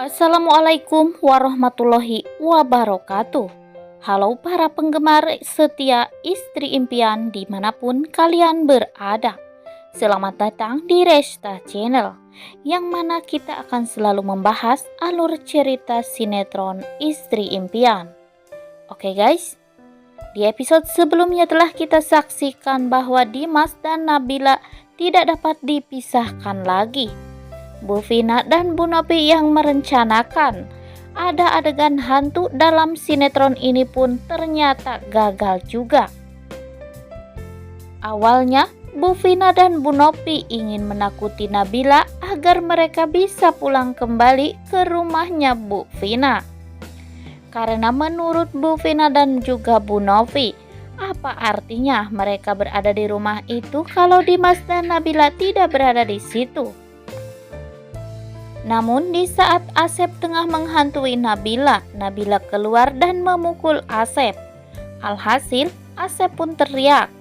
Assalamualaikum warahmatullahi wabarakatuh. Halo para penggemar setia Istri Impian dimanapun kalian berada. Selamat datang di Resta Channel, yang mana kita akan selalu membahas alur cerita sinetron Istri Impian. Oke guys, di episode sebelumnya telah kita saksikan bahwa Dimas dan Nabila tidak dapat dipisahkan lagi. Bu Vina dan Bu Novi yang merencanakan ada adegan hantu dalam sinetron ini pun ternyata gagal juga. Awalnya Bu Vina dan Bu Novi ingin menakuti Nabila agar mereka bisa pulang kembali ke rumahnya Bu Vina. Karena menurut Bu Vina dan juga Bu Novi, apa artinya mereka berada di rumah itu kalau Dimas dan Nabila tidak berada di situ? Namun di saat Asep tengah menghantui Nabila keluar dan memukul Asep. Alhasil Asep pun teriak,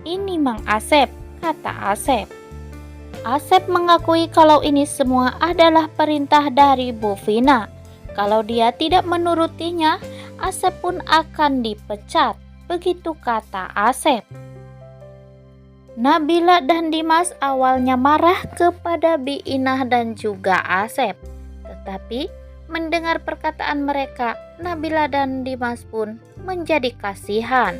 "Ini Mang Asep," kata Asep. Asep mengakui kalau ini semua adalah perintah dari Bu Vina. Kalau dia tidak menurutinya, Asep pun akan dipecat. Begitu kata Asep. Nabila dan Dimas awalnya marah kepada Bi Inah dan juga Asep. Tetapi mendengar perkataan mereka, Nabila dan Dimas pun menjadi kasihan.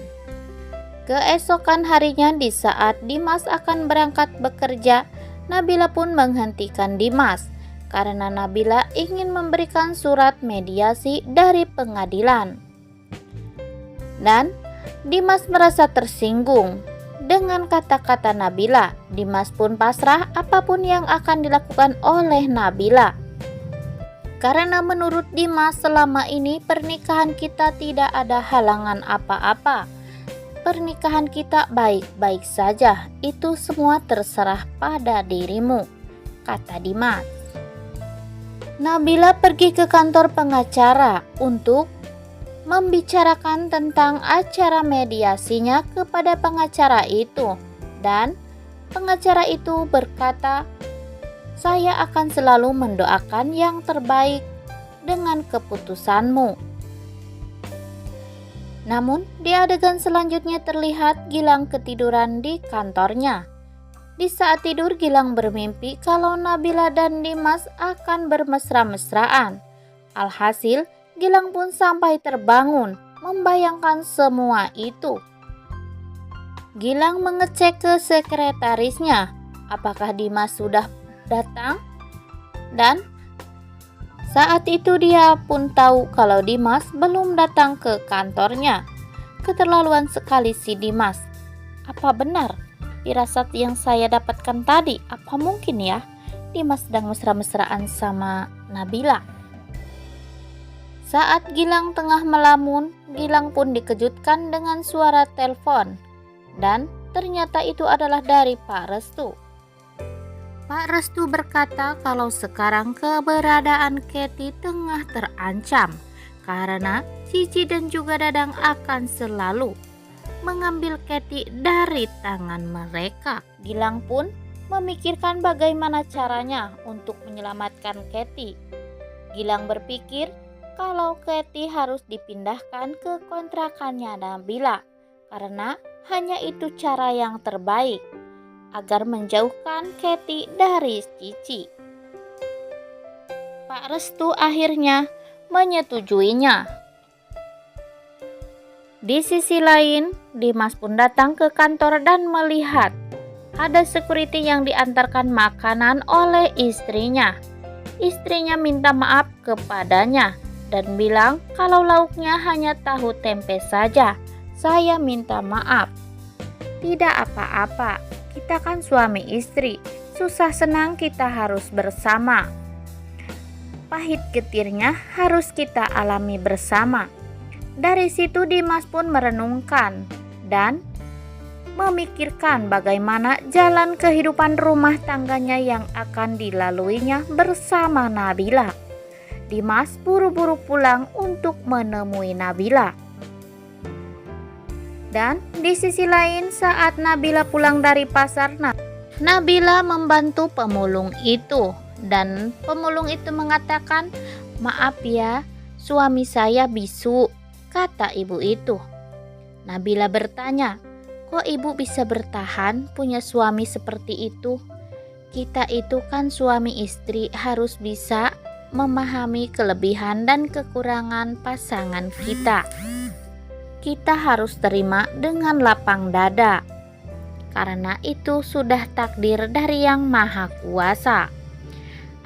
Keesokan harinya di saat Dimas akan berangkat bekerja, Nabila pun menghentikan Dimas karena Nabila ingin memberikan surat mediasi dari pengadilan. Dan Dimas merasa tersinggung dengan kata-kata Nabila. Dimas pun pasrah apapun yang akan dilakukan oleh Nabila. Karena menurut Dimas selama ini pernikahan kita tidak ada halangan apa-apa. Pernikahan kita baik-baik saja. Itu semua terserah pada dirimu, kata Dimas. Nabila pergi ke kantor pengacara untuk membicarakan tentang acara mediasinya kepada pengacara itu, dan pengacara itu berkata, "Saya akan selalu mendoakan yang terbaik dengan keputusanmu." Namun di adegan selanjutnya terlihat Gilang ketiduran di kantornya. Di saat tidur Gilang bermimpi kalau Nabila dan Dimas akan bermesra-mesraan. Alhasil Gilang pun sampai terbangun membayangkan semua itu. Gilang mengecek ke sekretarisnya apakah Dimas sudah datang, dan saat itu dia pun tahu kalau Dimas belum datang ke kantornya. Keterlaluan sekali si Dimas. Apa benar firasat yang saya dapatkan tadi? Apa mungkin ya Dimas sedang mesra-mesraan sama Nabila? Saat Gilang tengah melamun, Gilang pun dikejutkan dengan suara telepon, dan ternyata itu adalah dari Pak Restu. Pak Restu berkata kalau sekarang keberadaan Katy tengah terancam karena Cici dan juga Dadang akan selalu mengambil Katy dari tangan mereka. Gilang pun memikirkan bagaimana caranya untuk menyelamatkan Katy. Gilang berpikir kalau Katy harus dipindahkan ke kontrakannya Nabila, karena hanya itu cara yang terbaik agar menjauhkan Katy dari Cici. Pak Restu akhirnya menyetujuinya. Di sisi lain, Dimas pun datang ke kantor dan melihat ada security yang diantarkan makanan oleh istrinya. Istrinya minta maaf kepadanya dan bilang kalau lauknya hanya tahu tempe saja. Saya minta maaf. Tidak apa-apa, kita kan suami istri, susah senang kita harus bersama. Pahit getirnya harus kita alami bersama. Dari situ Dimas pun merenungkan dan memikirkan bagaimana jalan kehidupan rumah tangganya yang akan dilaluinya bersama Nabila. Dimas buru-buru pulang untuk menemui Nabila. Dan di sisi lain saat Nabila pulang dari pasar, Nabila membantu pemulung itu dan pemulung itu mengatakan "Maaf ya, suami saya bisu," kata ibu itu. Nabila bertanya, "Kok ibu bisa bertahan punya suami seperti itu? Kita itu kan suami istri harus bisa memahami kelebihan dan kekurangan pasangan kita. Kita harus terima dengan lapang dada, karena itu sudah takdir dari Yang Maha Kuasa."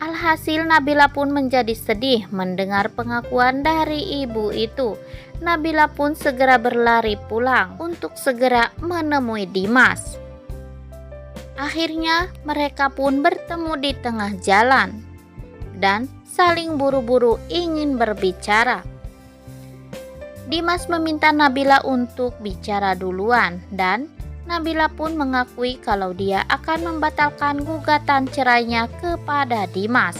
Alhasil Nabila pun menjadi sedih mendengar pengakuan dari ibu itu. Nabila pun segera berlari pulang untuk segera menemui Dimas. Akhirnya mereka pun bertemu di tengah jalan dan saling buru-buru ingin berbicara. Dimas meminta Nabila untuk bicara duluan dan Nabila pun mengakui kalau dia akan membatalkan gugatan cerainya kepada Dimas.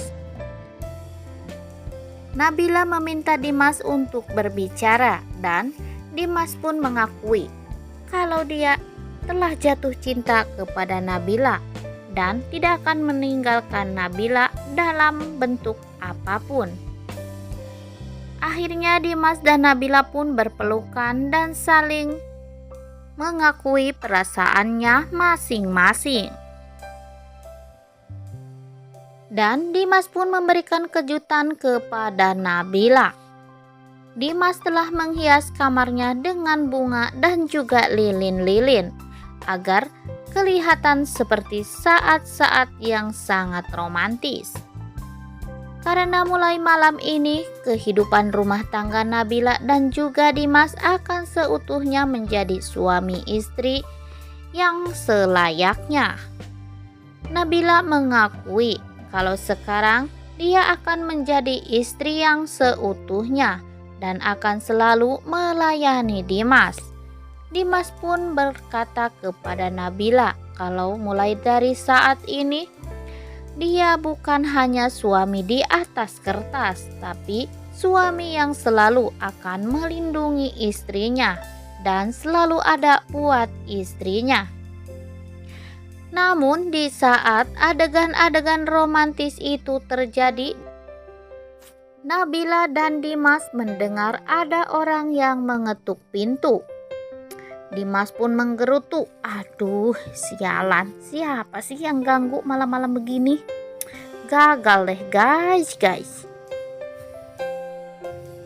Nabila meminta Dimas untuk berbicara dan Dimas pun mengakui kalau dia telah jatuh cinta kepada Nabila dan tidak akan meninggalkan Nabila dalam bentuk apapun. Akhirnya Dimas dan Nabila pun berpelukan dan saling mengakui perasaannya masing-masing. Dan Dimas pun memberikan kejutan kepada Nabila. Dimas telah menghias kamarnya dengan bunga dan juga lilin-lilin agar kelihatan seperti saat-saat yang sangat romantis. Karena mulai malam ini kehidupan rumah tangga Nabila dan juga Dimas akan seutuhnya menjadi suami istri yang selayaknya. Nabila mengakui kalau sekarang dia akan menjadi istri yang seutuhnya dan akan selalu melayani Dimas. Dimas pun berkata kepada Nabila kalau mulai dari saat ini dia bukan hanya suami di atas kertas, tapi suami yang selalu akan melindungi istrinya dan selalu ada buat istrinya. Namun di saat adegan-adegan romantis itu terjadi, Nabila dan Dimas mendengar ada orang yang mengetuk pintu. Dimas pun menggerutu. Aduh, sialan, siapa sih yang ganggu malam-malam begini? Gagal deh guys.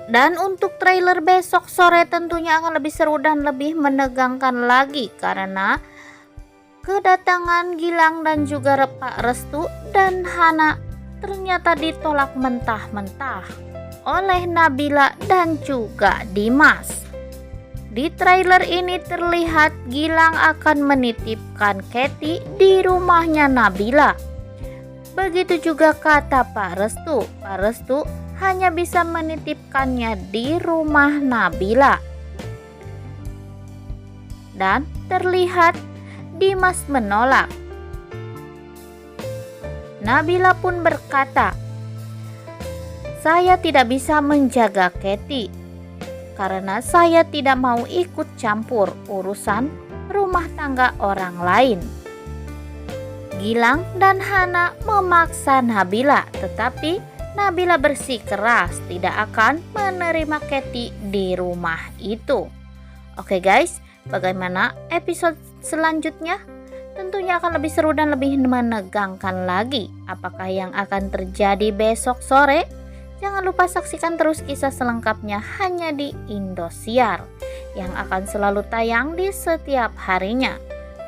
Dan untuk trailer besok sore tentunya akan lebih seru dan lebih menegangkan lagi karena kedatangan Gilang dan juga Pak Restu dan Hana ternyata ditolak mentah-mentah oleh Nabila dan juga Dimas. Di trailer ini terlihat Gilang akan menitipkan Katy di rumahnya Nabila. Begitu juga kata Pak Restu. Pak Restu hanya bisa menitipkannya di rumah Nabila. Dan terlihat Dimas menolak. Nabila pun berkata, "Saya tidak bisa menjaga Katy karena saya tidak mau ikut campur urusan rumah tangga orang lain." Gilang dan Hana memaksa Nabila, tetapi Nabila bersikeras tidak akan menerima Katy di rumah itu. Oke guys, bagaimana episode selanjutnya? Tentunya akan lebih seru dan lebih menegangkan lagi. Apakah yang akan terjadi besok sore? Jangan lupa saksikan terus kisah selengkapnya hanya di Indosiar yang akan selalu tayang di setiap harinya.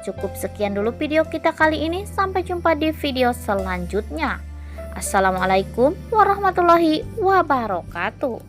Cukup sekian dulu video kita kali ini. Sampai jumpa di video selanjutnya. Assalamualaikum warahmatullahi wabarakatuh.